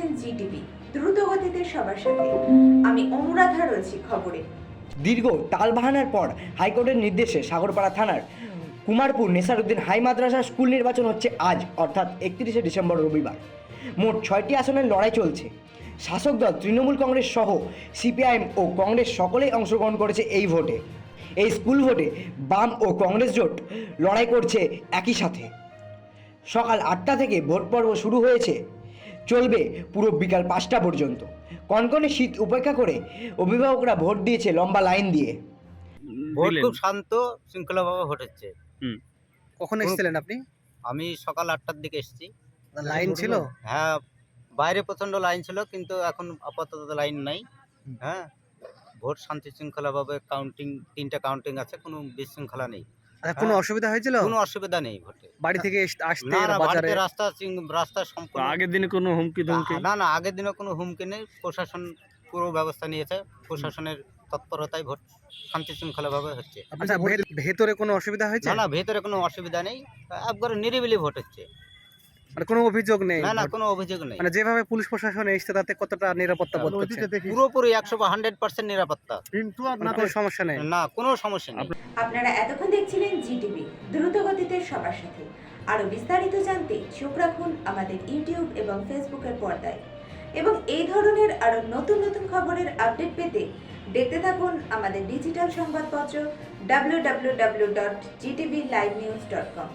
দেখছেন জিটিভি, দ্রুত গতিতে সবার সাথে। আমি অনুরাধা রয়েছি খবরে। দীর্ঘ টালবাহানার পর হাইকোর্টের নির্দেশে সাগরপাড়া থানার কুমারপুর নেসারউদ্দিন হাই মাদ্রাসা স্কুল নির্বাচন হচ্ছে আজ অর্থাৎ 31শে ডিসেম্বর রবিবার। মোট 6টি আসনের লড়াই চলছে। শাসক দল তৃণমূল কংগ্রেস সহ সিপিআইএম ও কংগ্রেস সকলেই অংশগ্রহণ করেছে এই ভোটে। এই স্কুল ভোটে বাম ও কংগ্রেস জোট লড়াই করছে একই সাথে। সকাল 8টা থেকে ভোট পর্ব শুরু হয়েছে, চলবে পুরো বিকাল 5টা পর্যন্ত। কনকনে শীত উপেক্ষা করে অভিভাবকরা ভোট দিয়েছে লম্বা লাইন দিয়ে। ভোট খুব শান্ত শৃঙ্খলাভাবে ভোট হচ্ছে। কখন এসেছিলেন আপনি? আমি সকাল 8টার দিকে এসেছি। লাইন ছিল? হ্যাঁ, বাইরে প্রচণ্ড লাইন ছিল, কিন্তু এখন আপাতত লাইন নাই। হ্যাঁ, ভোট শান্তি শৃঙ্খলাভাবে কাউন্টিং, 3টা কাউন্টিং আছে, কোনো বিশৃঙ্খলা নেই। কোনো অসুবিধা হয়েছিল? কোনো অসুবিধা নেই ভোটে। বাড়ি থেকে আসতে না না, বাজারে? বাড়িতে রাস্তা সম্পূর্ণ আগের দিনে কোনো হুমকি ধমকি? না না, আগের দিনে কোনো হুমকি নেই। প্রশাসন পুরো ব্যবস্থা নিয়েছে, প্রশাসনের তৎপরতায় ভোট শান্তি শৃঙ্খলাভাবে হচ্ছে। আচ্ছা, ভেতরে কোনো অসুবিধা হয়েছে? না না, ভেতরে কোনো অসুবিধা নেই, একবারে নিরিবিলি ভোট হচ্ছে। মানে কোনো অভিযোগ নেই? না না, কোনো অভিযোগ নেই। মানে যেভাবে পুলিশ প্রশাসন এসেছে তাতে কতটা নিরাপত্তা বোধ করছেন? পুরোপুরি 100% নিরাপত্তা, মানে কোনো সমস্যা নেই? না কোনো সমস্যা নেই। আপনারা এতক্ষণ দেখছিলেন জিটিভি, দ্রুত গতিতে সবার সাথে। আরো বিস্তারিত জানতে চোখ রাখুন আমাদের ইউটিউব এবং ফেসবুকের পর্দায়। এবং এই ধরনের আরো নতুন নতুন খবরের আপডেট পেতে দেখতে থাকুন আমাদের ডিজিটাল সংবাদপত্র www.gtvlivenews.com।